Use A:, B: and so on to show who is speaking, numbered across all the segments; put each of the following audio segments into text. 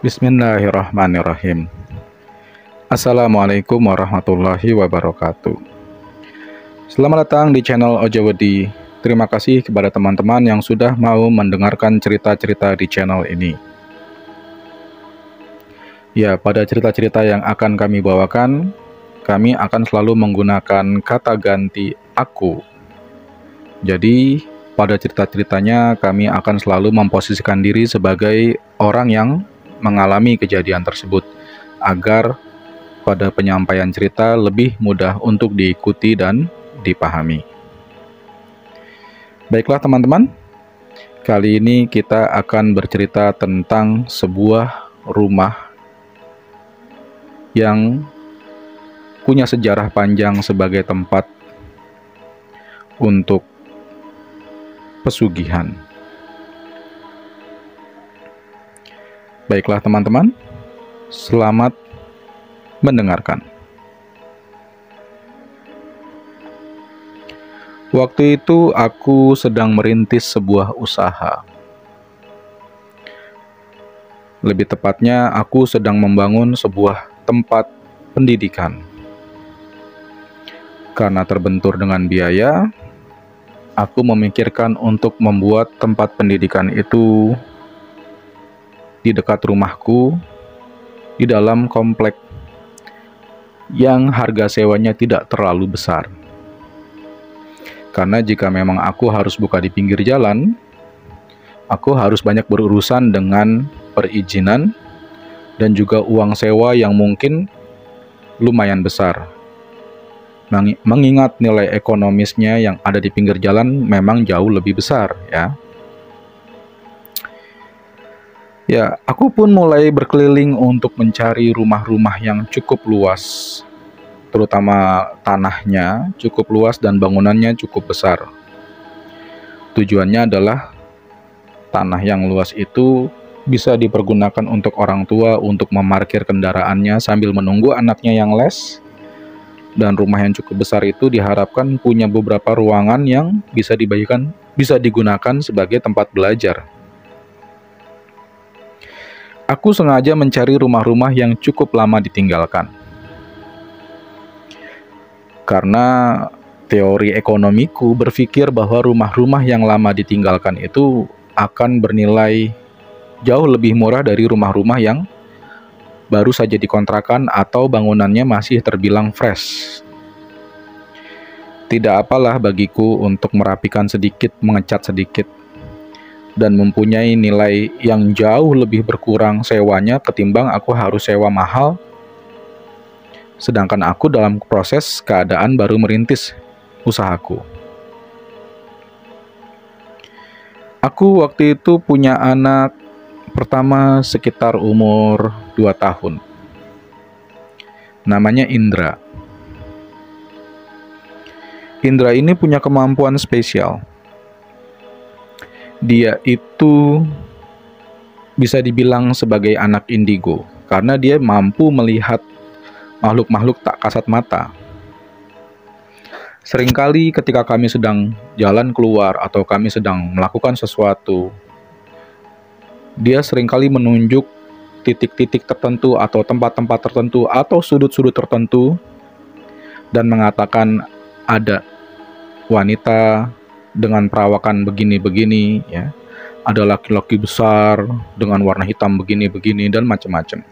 A: Bismillahirrahmanirrahim. Assalamualaikum warahmatullahi wabarakatuh. Selamat datang di channel Ojawedi. Terima kasih kepada teman-teman yang sudah mau mendengarkan cerita-cerita di channel ini. Ya, pada cerita-cerita yang akan kami bawakan, kami akan selalu menggunakan kata ganti aku. Jadi, pada cerita-ceritanya kami akan selalu memposisikan diri sebagai orang yang mengalami kejadian tersebut, agar pada penyampaian cerita lebih mudah untuk diikuti dan dipahami. Baiklah teman-teman, kali ini kita akan bercerita tentang sebuah rumah yang punya sejarah panjang sebagai tempat untuk pesugihan. Baiklah teman-teman, selamat mendengarkan. Waktu itu aku sedang merintis sebuah usaha. Lebih tepatnya, aku sedang membangun sebuah tempat pendidikan. Karena terbentur dengan biaya, aku memikirkan untuk membuat tempat pendidikan itu di dekat rumahku, di dalam komplek yang harga sewanya tidak terlalu besar. Karena jika memang aku harus buka di pinggir jalan, aku harus banyak berurusan dengan perizinan dan juga uang sewa yang mungkin lumayan besar. Mengingat nilai ekonomisnya yang ada di pinggir jalan memang jauh lebih besar, ya. Ya, aku pun mulai berkeliling untuk mencari rumah-rumah yang cukup luas, terutama tanahnya cukup luas dan bangunannya cukup besar. Tujuannya adalah tanah yang luas itu bisa dipergunakan untuk orang tua untuk memarkir kendaraannya sambil menunggu anaknya yang les, dan rumah yang cukup besar itu diharapkan punya beberapa ruangan yang bisa digunakan sebagai tempat belajar. Aku sengaja mencari rumah-rumah yang cukup lama ditinggalkan. Karena teori ekonomiku berpikir bahwa rumah-rumah yang lama ditinggalkan itu akan bernilai jauh lebih murah dari rumah-rumah yang baru saja dikontrakan atau bangunannya masih terbilang fresh. Tidak apalah bagiku untuk merapikan sedikit, mengecat sedikit, dan mempunyai nilai yang jauh lebih berkurang sewanya ketimbang aku harus sewa mahal, sedangkan aku dalam proses keadaan baru merintis usahaku. Aku waktu itu punya anak pertama sekitar umur 2 tahun. Namanya Indra. Indra ini punya kemampuan spesial. Dia itu bisa dibilang sebagai anak indigo, karena dia mampu melihat makhluk-makhluk tak kasat mata. Seringkali ketika kami sedang jalan keluar atau kami sedang melakukan sesuatu, dia seringkali menunjuk titik-titik tertentu atau tempat-tempat tertentu atau sudut-sudut tertentu dan mengatakan ada wanita dengan perawakan begini-begini, ya. Ada laki-laki besar dengan warna hitam begini-begini dan macam-macam.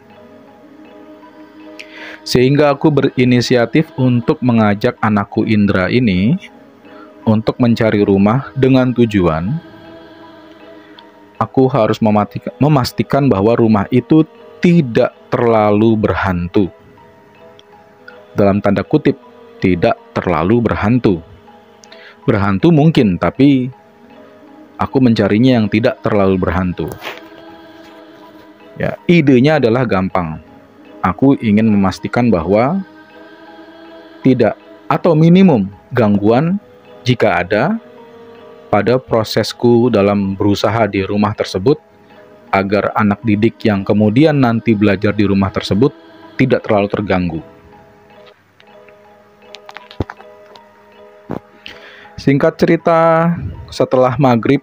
A: Sehingga aku berinisiatif untuk mengajak anakku Indra ini untuk mencari rumah dengan tujuan aku harus memastikan bahwa rumah itu tidak terlalu berhantu. Dalam tanda kutip, tidak terlalu berhantu. Berhantu mungkin, tapi aku mencarinya yang tidak terlalu berhantu. Ya, idenya adalah gampang. Aku ingin memastikan bahwa tidak atau minimum gangguan jika ada pada prosesku dalam berusaha di rumah tersebut, agar anak didik yang kemudian nanti belajar di rumah tersebut tidak terlalu terganggu. Singkat cerita, setelah maghrib,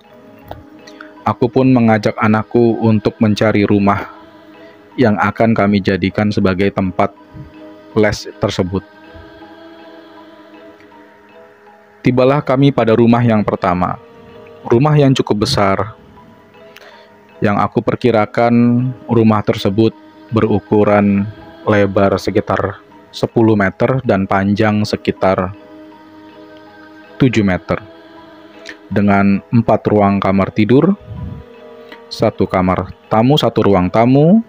A: aku pun mengajak anakku untuk mencari rumah yang akan kami jadikan sebagai tempat les tersebut. Tibalah kami pada rumah yang pertama. Rumah yang cukup besar, yang aku perkirakan rumah tersebut berukuran lebar sekitar 10 meter dan panjang sekitar 7 meter. Dengan 4 ruang kamar tidur, 1 kamar tamu, 1 ruang tamu,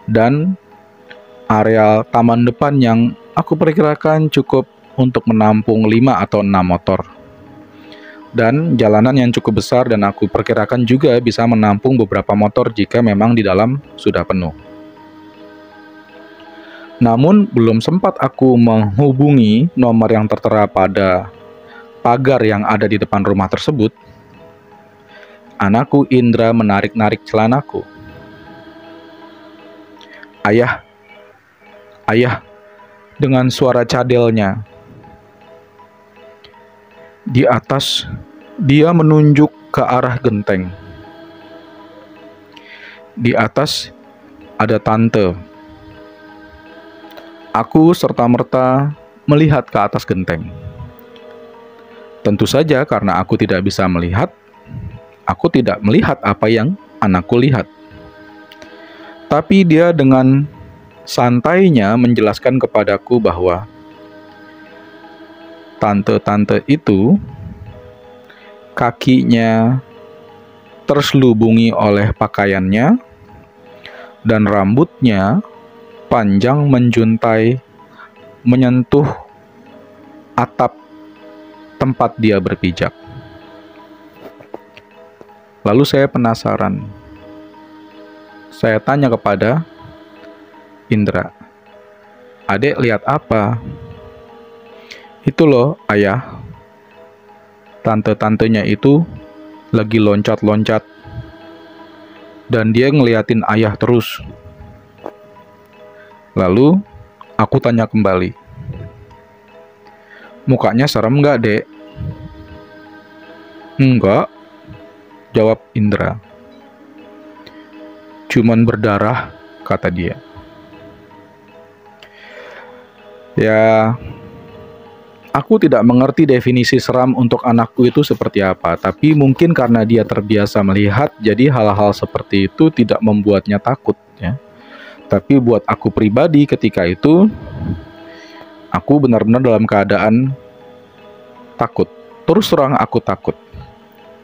A: dan area taman depan yang aku perkirakan cukup untuk menampung 5 atau 6 motor. Dan jalanan yang cukup besar dan aku perkirakan juga bisa menampung beberapa motor jika memang di dalam sudah penuh. Namun belum sempat aku menghubungi nomor yang tertera pada pagar yang ada di depan rumah tersebut, anakku Indra menarik-narik celanaku. "Ayah, ayah," dengan suara cadelnya. Di atas, dia menunjuk ke arah genteng. Di atas ada tante. Aku serta-merta melihat ke atas genteng. Tentu saja karena aku tidak bisa melihat, aku tidak melihat apa yang anakku lihat. Tapi dia dengan santainya menjelaskan kepadaku bahwa tante-tante itu kakinya terselubungi oleh pakaiannya dan rambutnya panjang menjuntai menyentuh atap tempat dia berpijak. Lalu saya penasaran. Saya tanya kepada Indra, "Adek lihat apa?" "Itu loh, ayah. Tante-tantenya itu lagi loncat-loncat. Dan dia ngeliatin ayah terus." Lalu, aku tanya kembali, "Mukanya serem nggak, Dek?" "Enggak," jawab Indra. "Cuman berdarah," kata dia. Ya, aku tidak mengerti definisi seram untuk anakku itu seperti apa, tapi mungkin karena dia terbiasa melihat, jadi hal-hal seperti itu tidak membuatnya takut, ya. Tapi buat aku pribadi ketika itu, aku benar-benar dalam keadaan takut. Terus terang aku takut.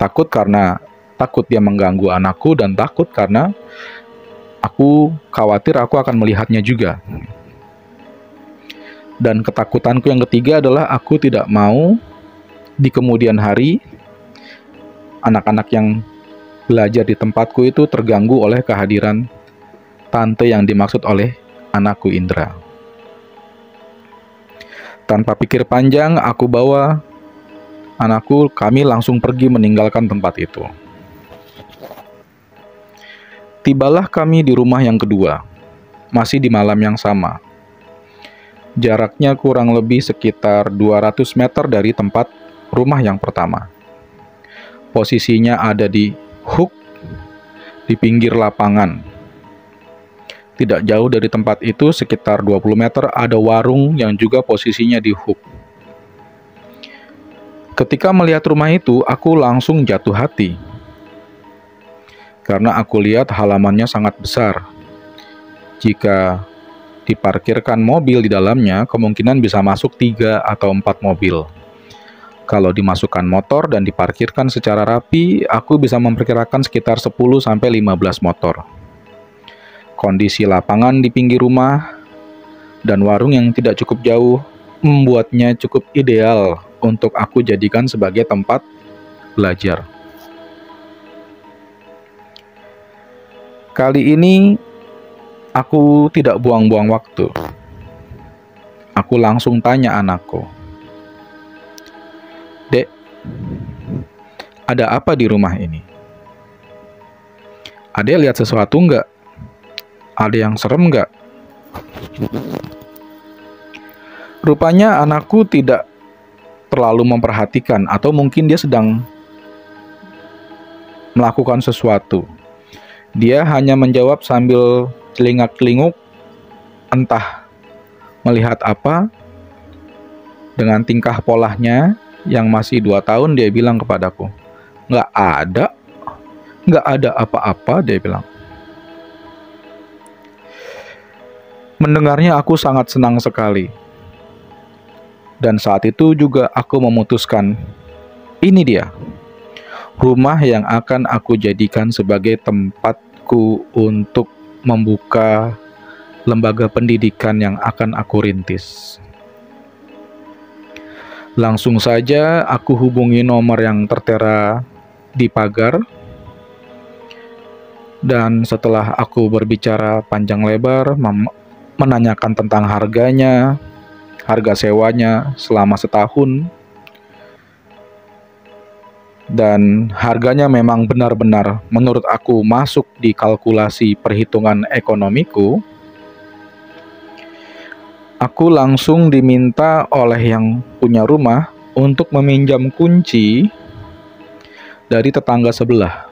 A: Takut karena takut dia mengganggu anakku dan takut karena aku khawatir aku akan melihatnya juga. Dan ketakutanku yang ketiga adalah aku tidak mau di kemudian hari anak-anak yang belajar di tempatku itu terganggu oleh kehadiran tante yang dimaksud oleh anakku Indra. Tanpa pikir panjang, aku bawa anakku, kami langsung pergi meninggalkan tempat itu. Tibalah kami di rumah yang kedua, masih di malam yang sama. Jaraknya kurang lebih sekitar 200 meter dari tempat rumah yang pertama. Posisinya ada di hook di pinggir lapangan. Tidak jauh dari tempat itu, sekitar 20 meter, ada warung yang juga posisinya di hook. Ketika melihat rumah itu, aku langsung jatuh hati. Karena aku lihat halamannya sangat besar. Jika diparkirkan mobil di dalamnya, kemungkinan bisa masuk 3 atau 4 mobil. Kalau dimasukkan motor dan diparkirkan secara rapi, aku bisa memperkirakan sekitar 10-15 motor. Kondisi lapangan di pinggir rumah dan warung yang tidak cukup jauh membuatnya cukup ideal untuk aku jadikan sebagai tempat belajar. Kali ini aku tidak buang-buang waktu. Aku langsung tanya anakku, "Dek, ada apa di rumah ini? Adek lihat sesuatu nggak? Ada yang serem nggak?" Rupanya anakku tidak terlalu memperhatikan, atau mungkin dia sedang melakukan sesuatu. Dia hanya menjawab sambil celingak-celinguk, entah melihat apa. Dengan tingkah polahnya yang masih 2 tahun, dia bilang kepadaku, "Nggak ada apa-apa," dia bilang. Mendengarnya aku sangat senang sekali. Dan saat itu juga aku memutuskan, ini dia rumah yang akan aku jadikan sebagai tempatku untuk membuka lembaga pendidikan yang akan aku rintis. Langsung saja aku hubungi nomor yang tertera di pagar. Dan setelah aku berbicara panjang lebar, menanyakan tentang harganya, harga sewanya selama setahun, dan harganya memang benar-benar menurut aku masuk di kalkulasi perhitungan ekonomiku, aku langsung diminta oleh yang punya rumah untuk meminjam kunci dari tetangga sebelah.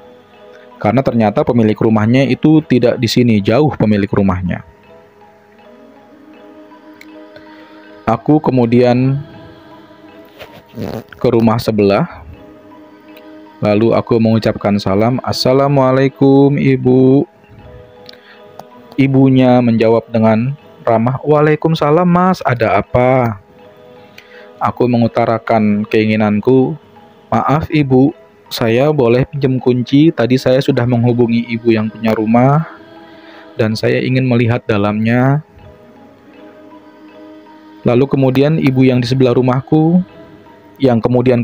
A: Karena ternyata pemilik rumahnya itu tidak di sini, jauh pemilik rumahnya. Aku kemudian ke rumah sebelah, lalu aku mengucapkan salam, "Assalamualaikum, Ibu." Ibunya menjawab dengan ramah, "Waalaikumsalam, Mas, ada apa?" Aku mengutarakan keinginanku, "Maaf, Ibu, saya boleh pinjam kunci? Tadi saya sudah menghubungi Ibu yang punya rumah, dan saya ingin melihat dalamnya." Lalu kemudian ibu yang di sebelah rumahku, yang kemudian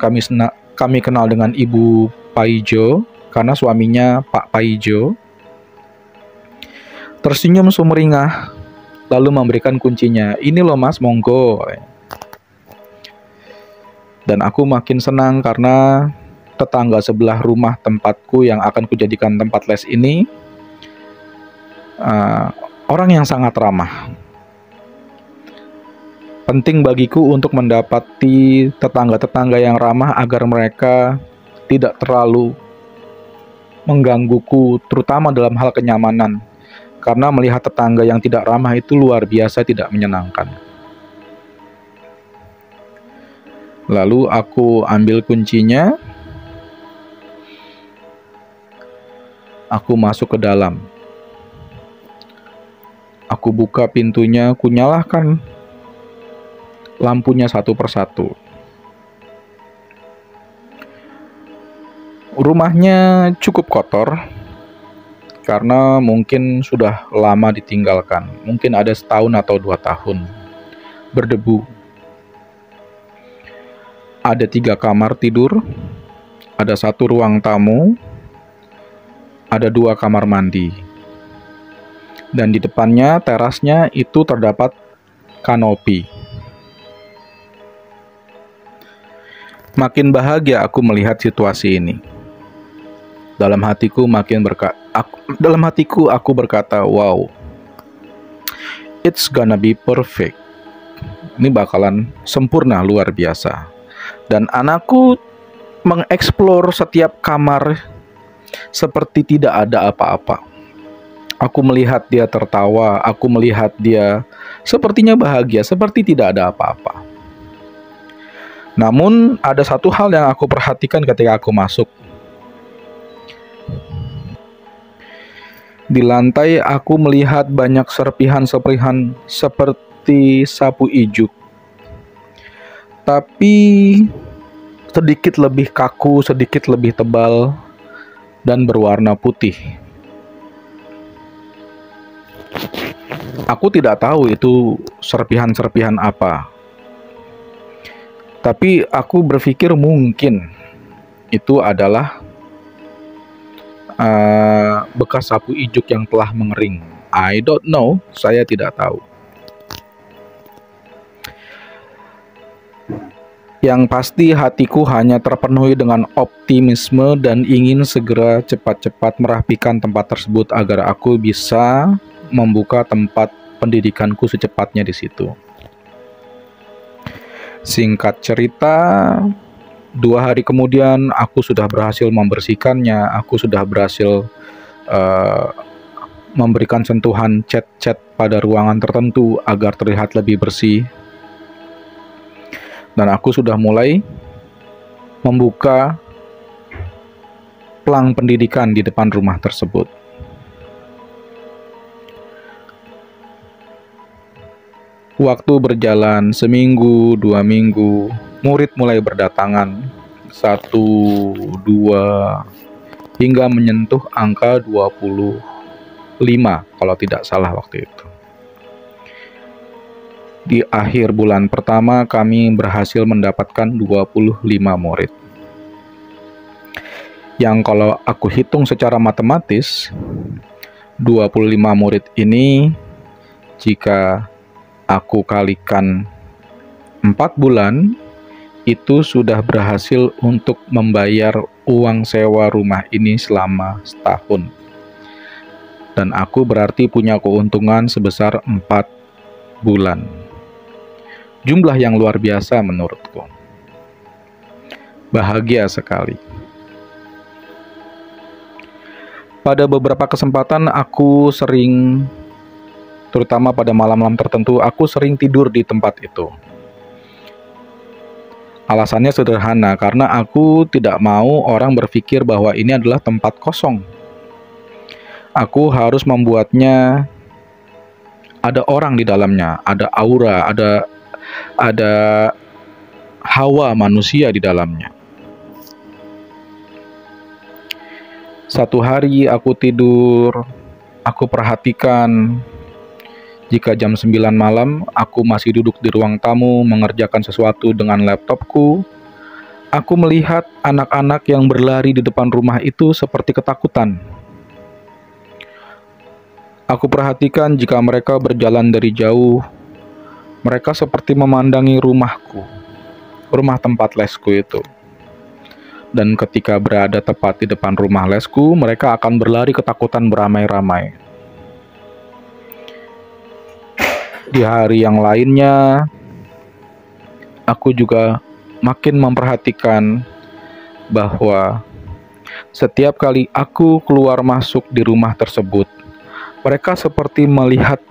A: kami kenal dengan Ibu Paijo, karena suaminya Pak Paijo, tersenyum sumringah, lalu memberikan kuncinya. "Ini loh Mas, monggo." Dan aku makin senang karena tetangga sebelah rumah tempatku yang akan kujadikan tempat les ini orang yang sangat ramah. Penting bagiku untuk mendapati tetangga-tetangga yang ramah agar mereka tidak terlalu menggangguku, terutama dalam hal kenyamanan. Karena melihat tetangga yang tidak ramah itu luar biasa tidak menyenangkan. Lalu aku ambil kuncinya, aku masuk ke dalam. Aku buka pintunya, aku nyalakan lampunya satu persatu. Rumahnya cukup kotor karena mungkin sudah lama ditinggalkan. Mungkin ada setahun atau 2 tahun. Berdebu. Ada 3 kamar tidur, ada 1 ruang tamu, ada 2 kamar mandi. Dan di depannya, terasnya itu terdapat kanopi. Makin bahagia aku melihat situasi ini. Dalam hatiku aku berkata, "Wow, it's gonna be perfect." Ini bakalan sempurna, luar biasa. Dan anakku mengeksplor setiap kamar seperti tidak ada apa-apa. Aku melihat dia tertawa, aku melihat dia sepertinya bahagia, seperti tidak ada apa-apa. Namun ada satu hal yang aku perhatikan ketika aku masuk. Di lantai aku melihat banyak serpihan-serpihan seperti sapu ijuk. Tapi sedikit lebih kaku, sedikit lebih tebal, dan berwarna putih. Aku tidak tahu itu serpihan-serpihan apa. Tapi aku berpikir mungkin itu adalah bekas sapu ijuk yang telah mengering. I don't know, saya tidak tahu. Yang pasti hatiku hanya terpenuhi dengan optimisme dan ingin segera cepat-cepat merapikan tempat tersebut agar aku bisa membuka tempat pendidikanku secepatnya di situ. Singkat cerita, 2 hari kemudian aku sudah berhasil membersihkannya, aku sudah berhasil eh, memberikan sentuhan cat-cat pada ruangan tertentu agar terlihat lebih bersih. Dan aku sudah mulai membuka pelang pendidikan di depan rumah tersebut. Waktu berjalan seminggu, 2 minggu, murid mulai berdatangan, 1, 2, hingga menyentuh angka 25 kalau tidak salah waktu itu. Di akhir bulan pertama kami berhasil mendapatkan 25 murid. Yang kalau aku hitung secara matematis, 25 murid ini jika aku kalikan 4 bulan, itu sudah berhasil untuk membayar uang sewa rumah ini selama setahun. Dan aku berarti punya keuntungan sebesar 4 bulan. Jumlah yang luar biasa menurutku. Bahagia sekali. Pada beberapa kesempatan aku sering, terutama pada malam-malam tertentu, aku sering tidur di tempat itu. Alasannya sederhana, karena aku tidak mau orang berpikir bahwa ini adalah tempat kosong. Aku harus membuatnya ada orang di dalamnya, ada aura, ada hawa manusia di dalamnya. Satu hari aku tidur, aku perhatikan jika jam 9 malam aku masih duduk di ruang tamu mengerjakan sesuatu dengan laptopku. Aku melihat anak-anak yang berlari di depan rumah itu seperti ketakutan. Aku perhatikan jika mereka berjalan dari jauh, mereka seperti memandangi rumahku, rumah tempat lesku itu. Dan ketika berada tepat di depan rumah lesku, mereka akan berlari ketakutan beramai-ramai. Di hari yang lainnya, aku juga makin memperhatikan bahwa setiap kali aku keluar masuk di rumah tersebut, mereka seperti melihat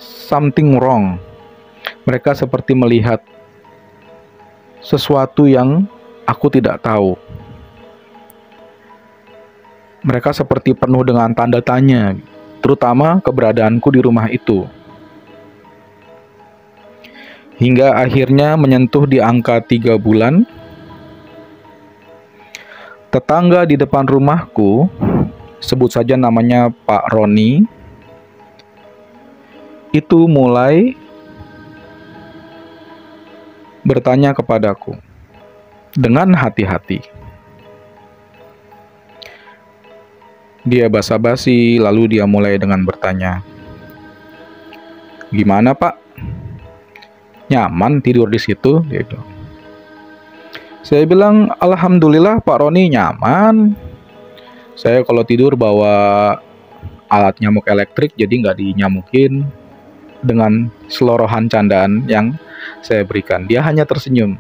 A: something wrong. Mereka seperti melihat sesuatu yang aku tidak tahu. Mereka seperti penuh dengan tanda tanya, terutama keberadaanku di rumah itu. Hingga akhirnya menyentuh di angka 3 bulan, tetangga di depan rumahku, sebut saja namanya Pak Roni, itu mulai bertanya kepadaku dengan hati-hati. Dia basa-basi, lalu dia mulai dengan bertanya, "Gimana, Pak? Nyaman tidur di situ?" Dia bilang. Saya bilang, "Alhamdulillah Pak Roni, nyaman. Saya kalau tidur bawa alat nyamuk elektrik, jadi nggak dinyamukin." Dengan selorohan candaan yang saya berikan, dia hanya tersenyum.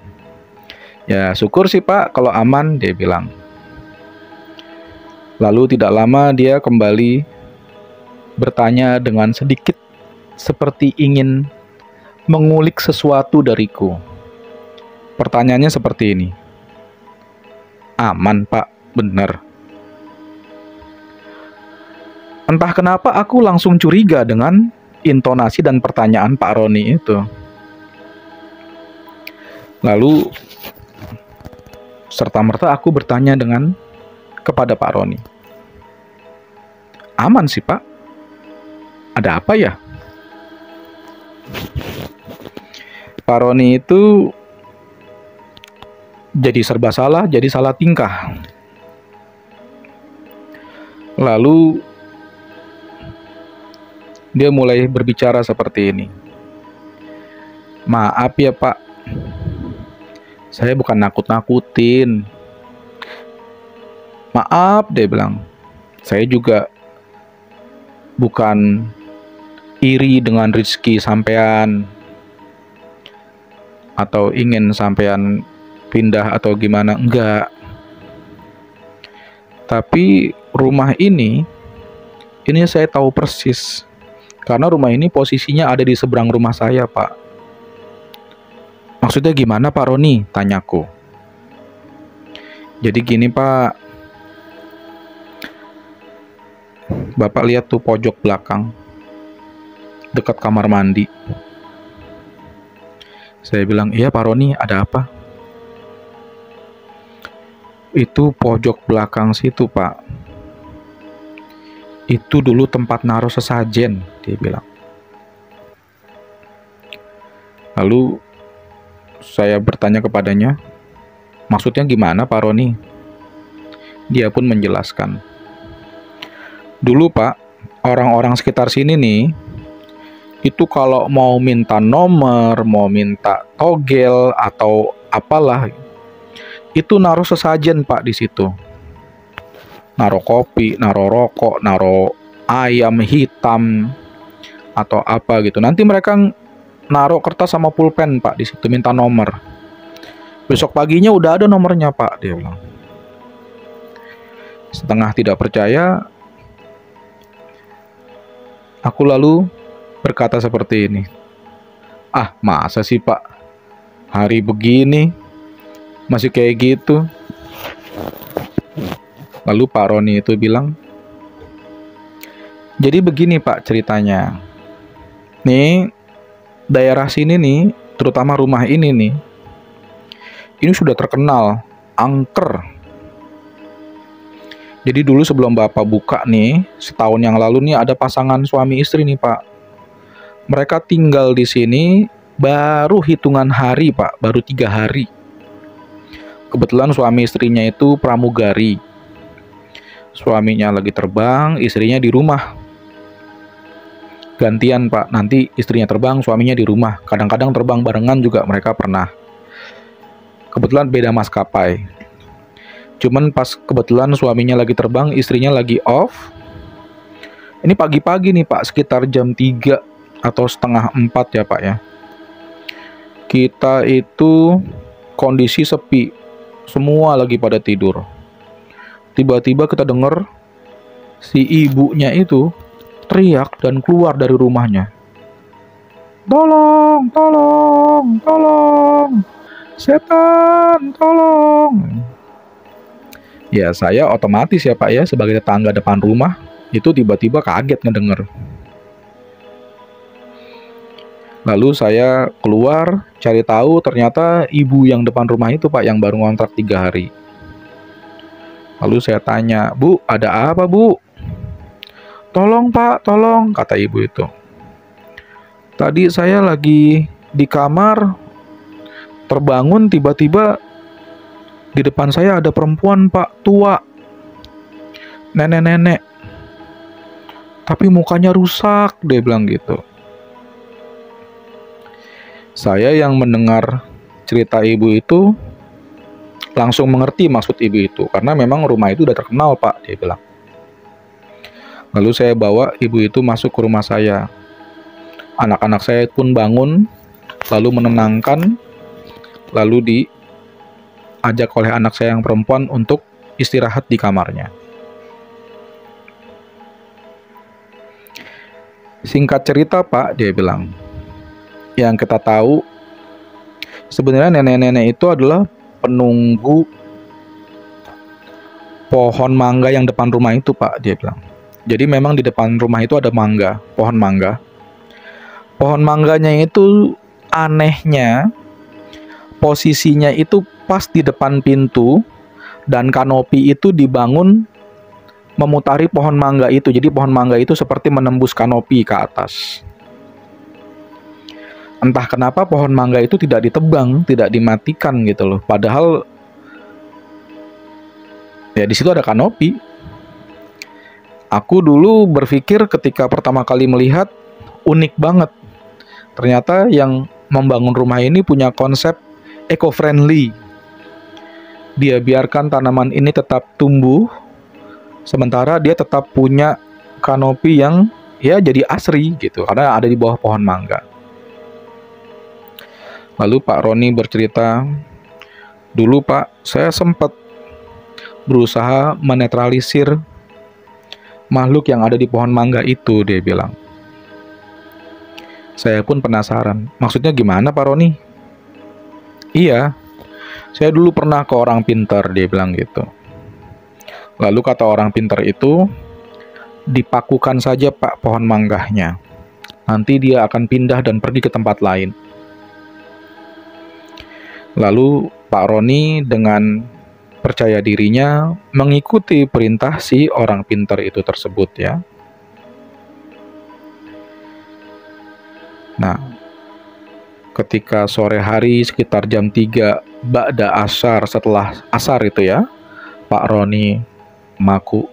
A: "Ya syukur sih Pak kalau aman," dia bilang. Lalu tidak lama dia kembali bertanya dengan sedikit seperti ingin mengulik sesuatu dariku. Pertanyaannya seperti ini, "Aman Pak, benar?" Entah kenapa aku langsung curiga dengan intonasi dan pertanyaan Pak Roni itu. Lalu serta-merta aku bertanya kepada Pak Roni, "Aman sih Pak, ada apa ya?" Pak Roni itu jadi serba salah, jadi salah tingkah. Lalu dia mulai berbicara seperti ini, "Maaf ya Pak, saya bukan nakut-nakutin. Maaf," dia bilang, "saya juga bukan iri dengan rezeki sampean atau ingin sampean pindah atau gimana, enggak. Tapi rumah ini saya tahu persis. Karena rumah ini posisinya ada di seberang rumah saya, Pak. Maksudnya gimana, Pak Roni? Tanyaku. Jadi gini, Pak. Bapak lihat tuh pojok belakang, dekat kamar mandi. Saya bilang, iya Pak Roni, ada apa? Itu pojok belakang situ, Pak. Itu dulu tempat naruh sesajen, dia bilang. Lalu saya bertanya kepadanya, maksudnya gimana Pak Roni? Dia pun menjelaskan. Dulu Pak, orang-orang sekitar sini nih, itu kalau mau minta nomor, mau minta togel atau apalah, itu naruh sesajen Pak di situ. Naruh kopi, naruh rokok, naruh ayam hitam atau apa gitu. Nanti mereka naruh kertas sama pulpen Pak di situ, minta nomor. Besok paginya udah ada nomornya Pak, dia bilang. Setengah tidak percaya, aku lalu berkata seperti ini. Ah, masa sih Pak? Hari begini masih kayak gitu? Lalu Pak Roni itu bilang, jadi begini Pak ceritanya. Nih, daerah sini nih, terutama rumah ini nih, ini sudah terkenal angker. Jadi dulu sebelum Bapak buka nih, setahun yang lalu nih ada pasangan suami istri nih Pak. Mereka tinggal di sini baru hitungan hari Pak, baru 3 hari. Kebetulan suami istrinya itu pramugari. Suaminya lagi terbang, istrinya di rumah. Gantian Pak, nanti istrinya terbang, suaminya di rumah. Kadang-kadang terbang barengan juga mereka pernah. Kebetulan beda maskapai. Cuman pas kebetulan suaminya lagi terbang, istrinya lagi off. Ini pagi-pagi nih Pak, sekitar jam 3 atau setengah 4 ya Pak ya. Kita itu kondisi sepi, semua lagi pada tidur. Tiba-tiba kita dengar si ibunya itu teriak dan keluar dari rumahnya. Tolong, tolong, tolong, setan, tolong. Ya saya otomatis ya Pak ya, sebagai tetangga depan rumah, itu tiba-tiba kaget ngedenger. Lalu saya keluar cari tahu, ternyata ibu yang depan rumah itu Pak, yang baru ngontrak 3 hari. Lalu saya tanya, Bu, ada apa Bu? Tolong Pak, tolong, kata ibu itu. Tadi saya lagi di kamar, terbangun tiba-tiba di depan saya ada perempuan Pak, tua, nenek-nenek. Tapi mukanya rusak, dia bilang gitu. Saya yang mendengar cerita ibu itu langsung mengerti maksud ibu itu, karena memang rumah itu udah terkenal Pak, dia bilang. Lalu saya bawa ibu itu masuk ke rumah saya. Anak-anak saya pun bangun, lalu menenangkan, lalu diajak oleh anak saya yang perempuan untuk istirahat di kamarnya. Singkat cerita Pak, dia bilang, yang kita tahu sebenarnya nenek-nenek itu adalah penunggu pohon mangga yang depan rumah itu Pak, dia bilang. Jadi memang di depan rumah itu ada mangga, pohon mangga. Pohon mangganya itu anehnya posisinya itu pas di depan pintu, dan kanopi itu dibangun memutari pohon mangga itu. Jadi pohon mangga itu seperti menembus kanopi ke atas. Entah kenapa pohon mangga itu tidak ditebang, tidak dimatikan gitu loh. Padahal ya di situ ada kanopi. Aku dulu berpikir ketika pertama kali melihat, unik banget. Ternyata yang membangun rumah ini punya konsep eco-friendly. Dia biarkan tanaman ini tetap tumbuh, sementara dia tetap punya kanopi yang ya jadi asri gitu, karena ada di bawah pohon mangga. Lalu Pak Roni bercerita, dulu Pak, saya sempat berusaha menetralisir makhluk yang ada di pohon mangga itu, dia bilang. Saya pun penasaran, maksudnya gimana Pak Roni? Iya, saya dulu pernah ke orang pintar, dia bilang gitu. Lalu kata orang pintar itu, dipakukan saja Pak pohon mangganya. Nanti dia akan pindah dan pergi ke tempat lain. Lalu Pak Roni dengan percaya dirinya mengikuti perintah si orang pintar itu tersebut ya. Nah, ketika sore hari sekitar jam 3 ba'da asar, setelah asar itu ya, Pak Roni maku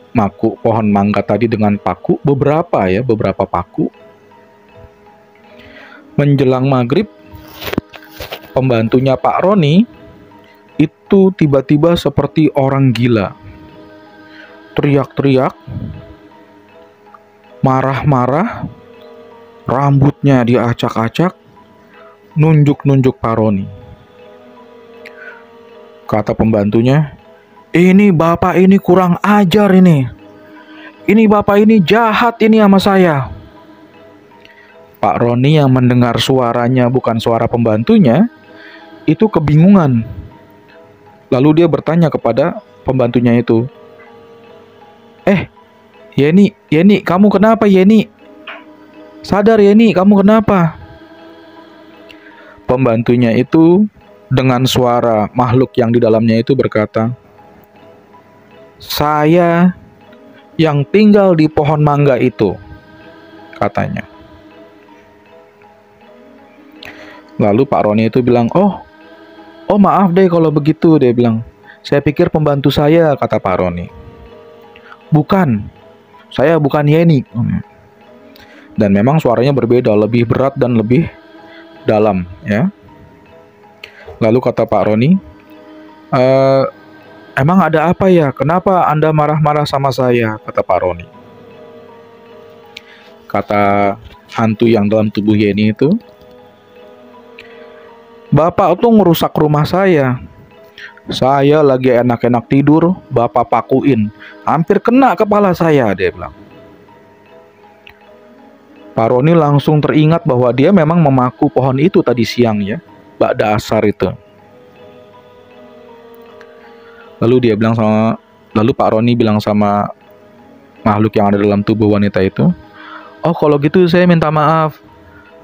A: pohon mangga tadi dengan paku, beberapa paku. Menjelang maghrib, pembantunya Pak Roni itu tiba-tiba seperti orang gila. Teriak-teriak, marah-marah, rambutnya diacak-acak, nunjuk-nunjuk Pak Roni. Kata pembantunya, "Ini bapak ini kurang ajar ini. Ini bapak ini jahat ini sama saya." Pak Roni yang mendengar suaranya bukan suara pembantunya, itu kebingungan. Lalu dia bertanya kepada pembantunya itu, Yeni, kamu kenapa Yeni? Sadar Yeni, kamu kenapa?" Pembantunya itu dengan suara makhluk yang di dalamnya itu berkata, "Saya yang tinggal di pohon mangga itu," katanya. Lalu Pak Roni itu bilang, Oh maaf deh kalau begitu, dia bilang. "Saya pikir pembantu saya," kata Pak Roni. "Bukan, saya bukan Yeni." Dan memang suaranya berbeda, lebih berat dan lebih dalam ya. Lalu kata Pak Roni, "Emang ada apa ya? Kenapa Anda marah-marah sama saya?" kata Pak Roni. Kata hantu yang dalam tubuh Yeni itu, "Bapak tuh ngerusak rumah saya. Saya lagi enak-enak tidur, Bapak pakuin. Hampir kena kepala saya," dia bilang. Pak Roni langsung teringat bahwa dia memang memaku pohon itu tadi siang ya, ba'da asar itu. Lalu Pak Roni bilang sama makhluk yang ada dalam tubuh wanita itu, "Oh kalau gitu saya minta maaf.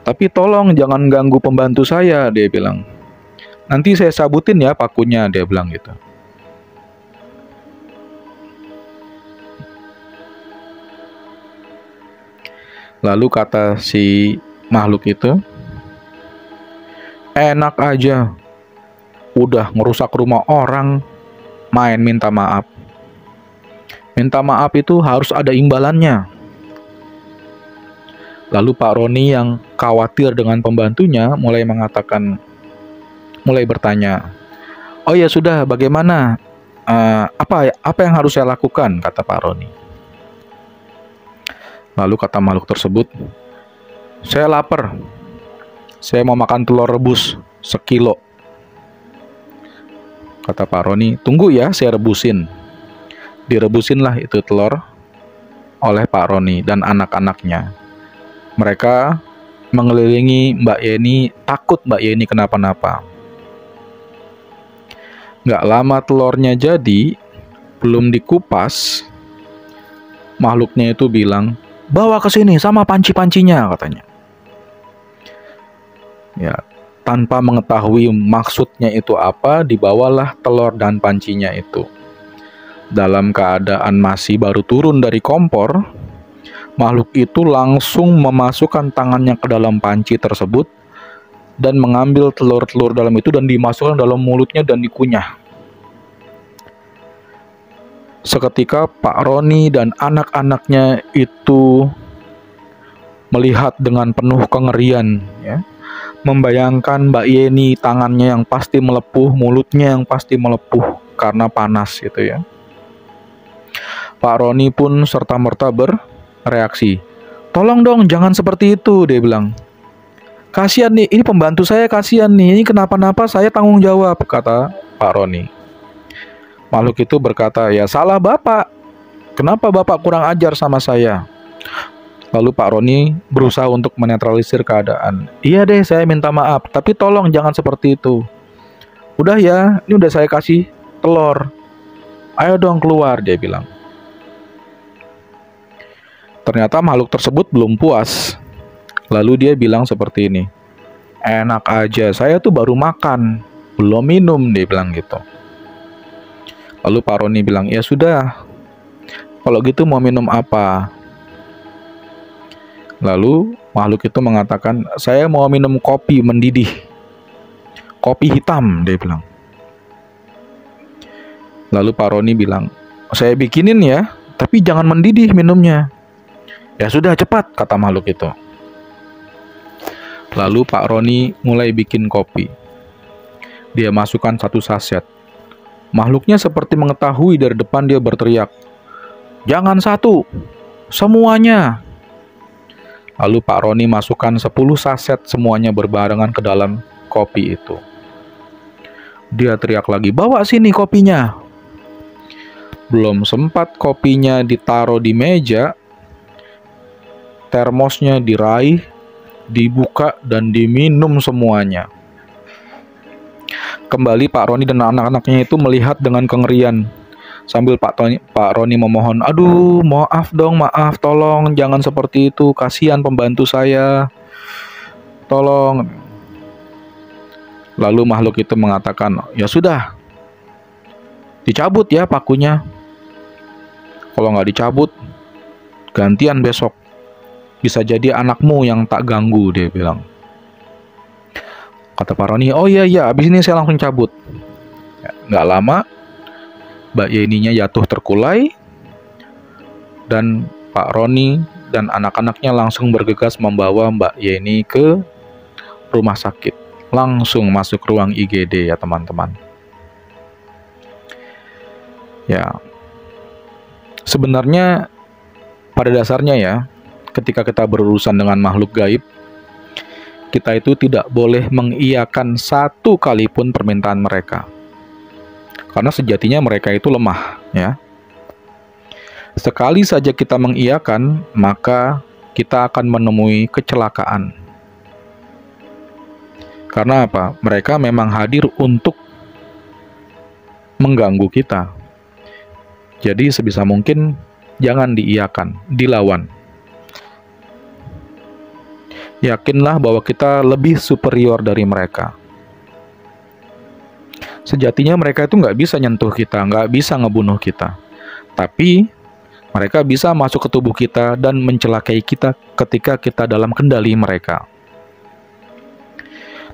A: Tapi tolong jangan ganggu pembantu saya," dia bilang. "Nanti saya sabutin ya pakunya," dia bilang gitu. Lalu kata si makhluk itu, "Enak aja, udah ngerusak rumah orang, main minta maaf. Minta maaf itu harus ada imbalannya." Lalu Pak Roni yang khawatir dengan pembantunya mulai bertanya, "Oh ya sudah, bagaimana? Apa yang harus saya lakukan?" kata Pak Roni. Lalu kata makhluk tersebut, "Saya lapar. Saya mau makan telur rebus 1 kilo." Kata Pak Roni, "Tunggu ya, saya rebusin." Direbusinlah itu telur oleh Pak Roni dan anak-anaknya. Mereka mengelilingi Mbak Yeni, takut Mbak Yeni kenapa-napa. Nggak lama telurnya jadi, belum dikupas, makhluknya itu bilang, "Bawa ke sini sama panci-pancinya," katanya. Ya, tanpa mengetahui maksudnya itu apa, dibawalah telur dan pancinya itu. Dalam keadaan masih baru turun dari kompor, makhluk itu langsung memasukkan tangannya ke dalam panci tersebut dan mengambil telur-telur dalam itu dan dimasukkan dalam mulutnya dan dikunyah. Seketika Pak Roni dan anak-anaknya itu melihat dengan penuh kengerian ya, membayangkan Mbak Yeni tangannya yang pasti melepuh, mulutnya yang pasti melepuh karena panas gitu ya. Pak Roni pun serta-merta bereaksi, "Tolong dong jangan seperti itu," dia bilang. "Kasihan nih, ini pembantu saya kasihan nih, ini kenapa-napa saya tanggung jawab," kata Pak Roni. Makhluk itu berkata, "Ya salah Bapak. Kenapa Bapak kurang ajar sama saya?" Lalu Pak Roni berusaha untuk menetralisir keadaan. "Iya deh, saya minta maaf, tapi tolong jangan seperti itu. Udah ya, ini udah saya kasih telur. Ayo dong keluar," dia bilang. Ternyata makhluk tersebut belum puas. Lalu dia bilang seperti ini, "Enak aja, saya tuh baru makan, belum minum," dia bilang gitu. Lalu Pak Roni bilang, "Ya sudah, kalau gitu mau minum apa?" Lalu makhluk itu mengatakan, "Saya mau minum kopi mendidih. Kopi hitam," dia bilang. Lalu Pak Roni bilang, "Saya bikinin ya, tapi jangan mendidih minumnya." "Ya sudah, cepat," kata makhluk itu. Lalu Pak Roni mulai bikin kopi. Dia masukkan 1 saset. Makhluknya seperti mengetahui dari depan, dia berteriak, "Jangan 1, semuanya." Lalu Pak Roni masukkan 10 saset semuanya berbarengan ke dalam kopi itu. Dia teriak lagi, "Bawa sini kopinya." Belum sempat kopinya ditaruh di meja, termosnya diraih, dibuka, dan diminum semuanya. Kembali Pak Roni dan anak-anaknya itu melihat dengan kengerian. Sambil Pak Roni memohon, "Aduh, maaf dong, maaf, tolong jangan seperti itu, kasihan pembantu saya, tolong." Lalu makhluk itu mengatakan, "Ya sudah, dicabut ya pakunya. Kalau nggak dicabut, gantian besok. Bisa jadi anakmu yang tak ganggu," dia bilang. Kata Pak Roni, "Oh iya, abis ini saya langsung cabut." Ya, nggak lama, Mbak Yeninya jatuh terkulai, dan Pak Roni dan anak-anaknya langsung bergegas membawa Mbak Yeni ke rumah sakit. Langsung masuk ruang IGD ya teman-teman. Ya, sebenarnya pada dasarnya ya, ketika kita berurusan dengan makhluk gaib, kita itu tidak boleh mengiyakan 1 kali pun permintaan mereka. Karena sejatinya mereka itu lemah, ya. Sekali saja kita mengiyakan, maka kita akan menemui kecelakaan. Karena apa? Mereka memang hadir untuk mengganggu kita. Jadi sebisa mungkin jangan diiyakan, dilawan. Yakinlah bahwa kita lebih superior dari mereka. Sejatinya mereka itu nggak bisa nyentuh kita, nggak bisa ngebunuh kita. Tapi mereka bisa masuk ke tubuh kita dan mencelakai kita ketika kita dalam kendali mereka.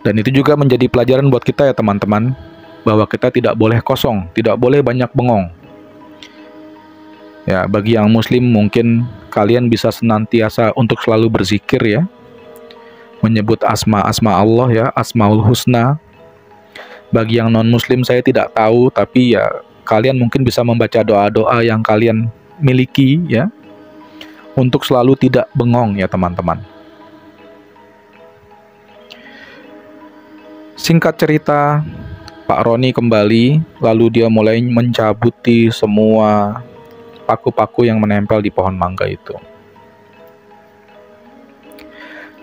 A: Dan itu juga menjadi pelajaran buat kita ya teman-teman, bahwa kita tidak boleh kosong, tidak boleh banyak bengong. Ya, bagi yang muslim mungkin kalian bisa senantiasa untuk selalu berzikir ya, menyebut asma-asma Allah ya, Asmaul Husna. Bagi yang non-muslim saya tidak tahu, tapi ya kalian mungkin bisa membaca doa-doa yang kalian miliki ya, untuk selalu tidak bengong ya teman-teman. Singkat cerita, Pak Roni kembali, lalu dia mulai mencabuti semua paku-paku yang menempel di pohon mangga itu.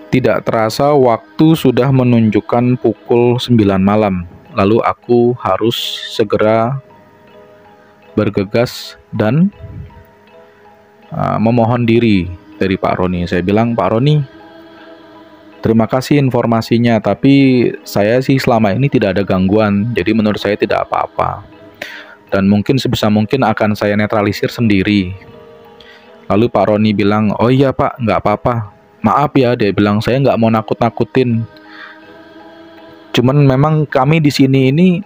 A: Tidak terasa waktu sudah menunjukkan pukul 9 malam. Lalu aku harus segera bergegas dan memohon diri dari Pak Roni. Saya bilang, "Pak Roni, terima kasih informasinya, tapi saya sih selama ini tidak ada gangguan, jadi menurut saya tidak apa-apa. Dan mungkin sebisa mungkin akan saya netralisir sendiri." Lalu Pak Roni bilang, "Oh iya Pak, nggak apa-apa. Maaf ya," dia bilang, "saya nggak mau nakut-nakutin. Cuman memang kami di sini ini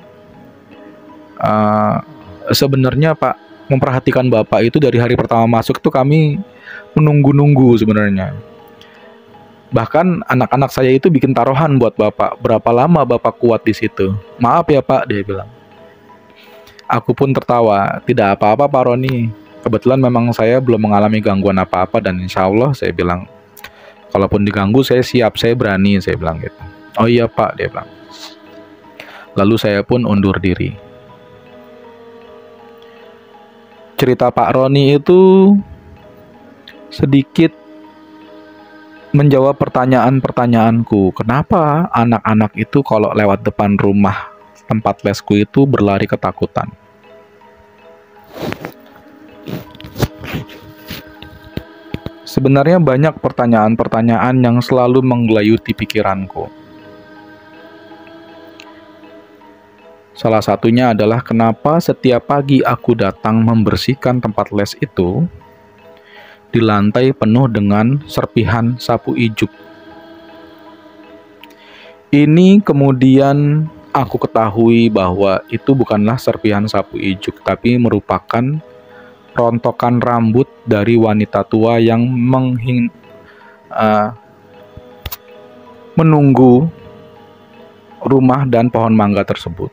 A: sebenarnya Pak, memperhatikan Bapak itu dari hari pertama masuk tuh kami menunggu-nunggu sebenarnya. Bahkan anak-anak saya itu bikin taruhan buat Bapak, berapa lama Bapak kuat di situ. Maaf ya Pak," dia bilang. Aku pun tertawa, "Tidak apa-apa Pak Roni. Kebetulan memang saya belum mengalami gangguan apa-apa dan insya Allah," saya bilang, "kalaupun diganggu saya siap, saya berani," saya bilang gitu. "Oh iya Pak," dia bilang. Lalu saya pun undur diri. cerita Pak Roni itu sedikit menjawab pertanyaan-pertanyaanku. Kenapa anak-anak itu kalau lewat depan rumah tempat lesku itu berlari ketakutan? Sebenarnya banyak pertanyaan-pertanyaan yang selalu menggelayuti pikiranku. Salah satunya adalah kenapa setiap pagi aku datang membersihkan tempat les itu, di lantai penuh dengan serpihan sapu ijuk. Ini kemudian aku ketahui bahwa itu bukanlah serpihan sapu ijuk, tapi merupakan rontokan rambut dari wanita tua yang menunggu rumah dan pohon mangga tersebut.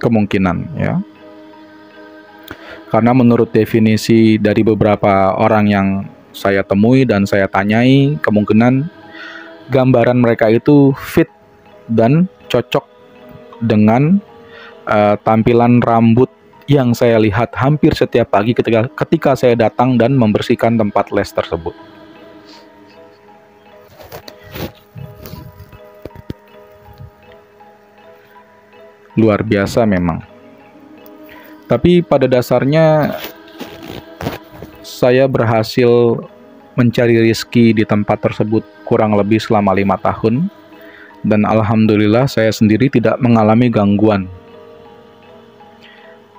A: Kemungkinan ya. Karena menurut definisi dari beberapa orang yang saya temui dan saya tanyai, kemungkinan gambaran mereka itu fit dan cocok dengan tampilan rambut yang saya lihat hampir setiap pagi ketika saya datang dan membersihkan tempat les tersebut. Luar biasa memang. Tapi pada dasarnya saya berhasil mencari rezeki di tempat tersebut kurang lebih selama 5 tahun. Dan alhamdulillah saya sendiri tidak mengalami gangguan.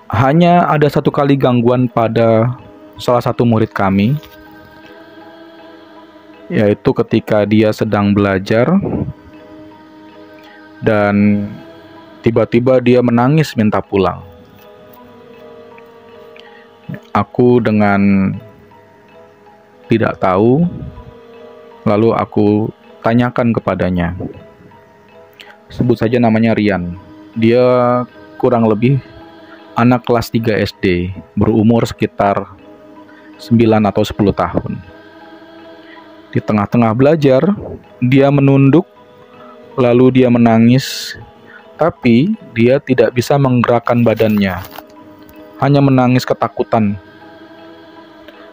A: Hanya ada satu kali gangguan pada salah satu murid kami, yaitu ketika dia sedang belajar dan tiba-tiba dia menangis minta pulang. Aku dengan tidak tahu, lalu aku tanyakan kepadanya. Sebut saja namanya Rian. Dia kurang lebih anak kelas 3 SD, berumur sekitar 9 atau 10 tahun. Di tengah-tengah belajar, dia menunduk, lalu dia menangis, tapi dia tidak bisa menggerakkan badannya, hanya menangis ketakutan.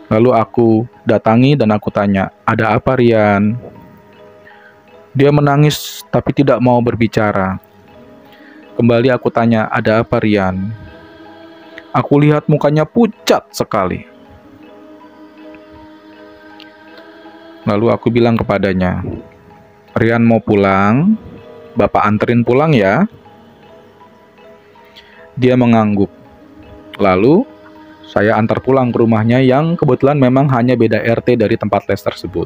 A: Lalu aku datangi dan aku tanya, "Ada apa, Rian?" Dia menangis tapi tidak mau berbicara. Kembali aku tanya, "Ada apa, Rian?" Aku lihat mukanya pucat sekali. Lalu aku bilang kepadanya, "Rian mau pulang? Bapak anterin pulang ya?" Dia mengangguk. Lalu saya antar pulang ke rumahnya yang kebetulan memang hanya beda RT dari tempat les tersebut.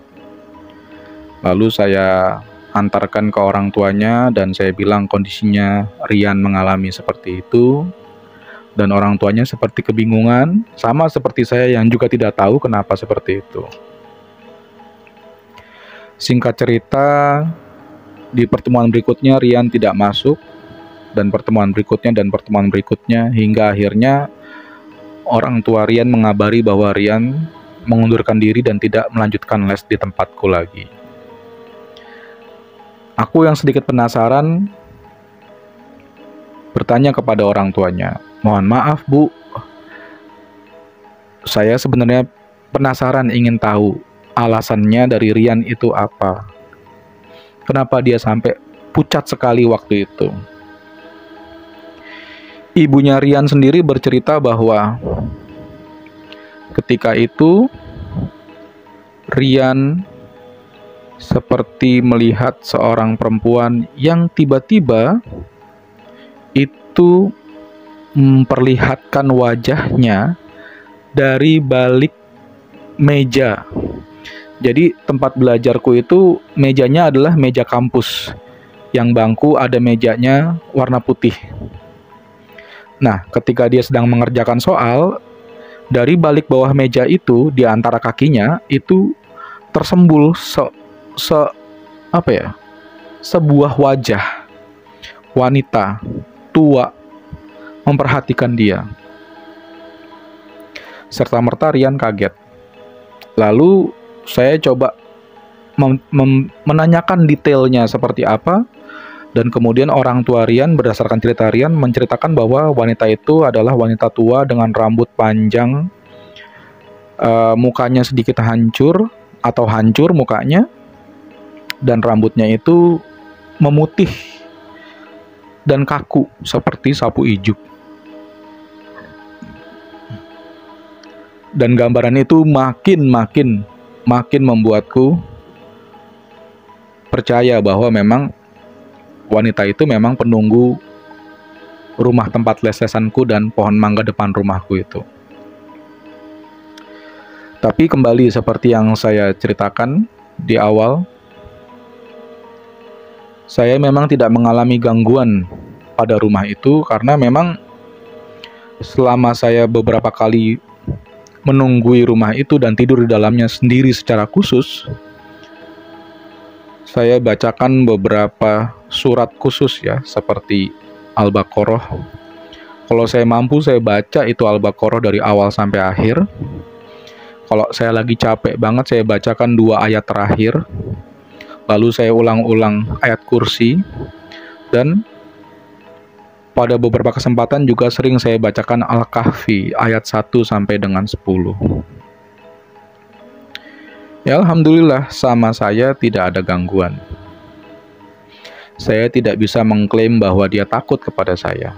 A: Lalu saya antarkan ke orang tuanya dan saya bilang kondisinya Rian mengalami seperti itu. Dan orang tuanya seperti kebingungan, sama seperti saya yang juga tidak tahu kenapa seperti itu. Singkat cerita, di pertemuan berikutnya Rian tidak masuk, dan pertemuan berikutnya hingga akhirnya orang tua Rian mengabari bahwa Rian mengundurkan diri dan tidak melanjutkan les di tempatku lagi. Aku yang sedikit penasaran bertanya kepada orang tuanya, "Mohon maaf Bu, saya sebenarnya penasaran ingin tahu alasannya dari Rian itu apa. Kenapa dia sampai pucat sekali waktu itu?" Ibunya Rian sendiri bercerita bahwa ketika itu Rian seperti melihat seorang perempuan yang tiba-tiba itu memperlihatkan wajahnya dari balik meja. Jadi tempat belajarku itu mejanya adalah meja kampus, yang bangku ada mejanya warna putih. Nah, ketika dia sedang mengerjakan soal, dari balik bawah meja itu, di antara kakinya itu tersembul sebuah wajah wanita tua memperhatikan dia. Serta-merta Rian kaget. Lalu saya coba menanyakan detailnya seperti apa. Dan kemudian orang tua Rian berdasarkan cerita Rian menceritakan bahwa wanita itu adalah wanita tua dengan rambut panjang, mukanya sedikit hancur atau hancur mukanya, dan rambutnya itu memutih dan kaku seperti sapu ijuk. Dan gambaran itu makin membuatku percaya bahwa memang wanita itu memang penunggu rumah tempat les-lesanku dan pohon mangga depan rumahku itu. Tapi kembali seperti yang saya ceritakan di awal, saya memang tidak mengalami gangguan pada rumah itu karena memang selama saya beberapa kali menunggui rumah itu dan tidur di dalamnya sendiri secara khusus, saya bacakan beberapa surat khusus ya, seperti Al-Baqarah. Kalau saya mampu, saya baca itu Al-Baqarah dari awal sampai akhir. Kalau saya lagi capek banget, saya bacakan 2 ayat terakhir. Lalu saya ulang-ulang ayat kursi. Dan pada beberapa kesempatan juga sering saya bacakan Al-Kahfi ayat 1 sampai dengan 10. Ya, alhamdulillah sama saya tidak ada gangguan. Saya tidak bisa mengklaim bahwa dia takut kepada saya.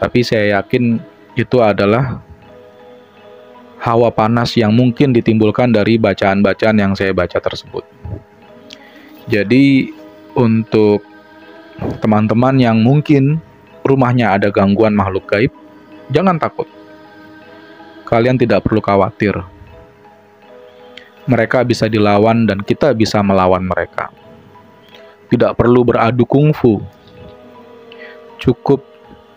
A: Tapi saya yakin itu adalah hawa panas yang mungkin ditimbulkan dari bacaan-bacaan yang saya baca tersebut. Jadi untuk teman-teman yang mungkin rumahnya ada gangguan makhluk gaib, jangan takut. Kalian tidak perlu khawatir. Mereka bisa dilawan dan kita bisa melawan mereka. Tidak perlu beradu kungfu. Cukup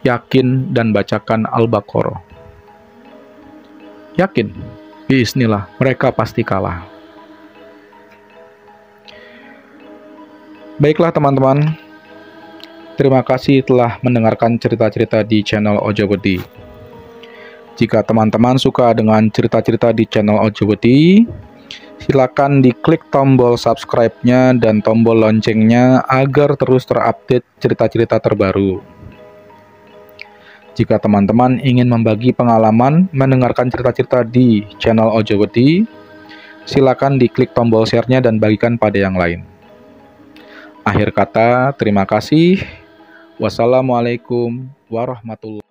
A: yakin dan bacakan Al-Baqarah. Yakin, bismillah, mereka pasti kalah. Baiklah teman-teman, terima kasih telah mendengarkan cerita-cerita di channel Ojowedi. Jika teman-teman suka dengan cerita-cerita di channel Ojowedi, silakan diklik tombol subscribe-nya dan tombol loncengnya agar terus terupdate cerita-cerita terbaru. Jika teman-teman ingin membagi pengalaman mendengarkan cerita-cerita di channel Ojowedi, silakan diklik tombol share-nya dan bagikan pada yang lain. Akhir kata, terima kasih. Wassalamualaikum warahmatullahi wabarakatuh.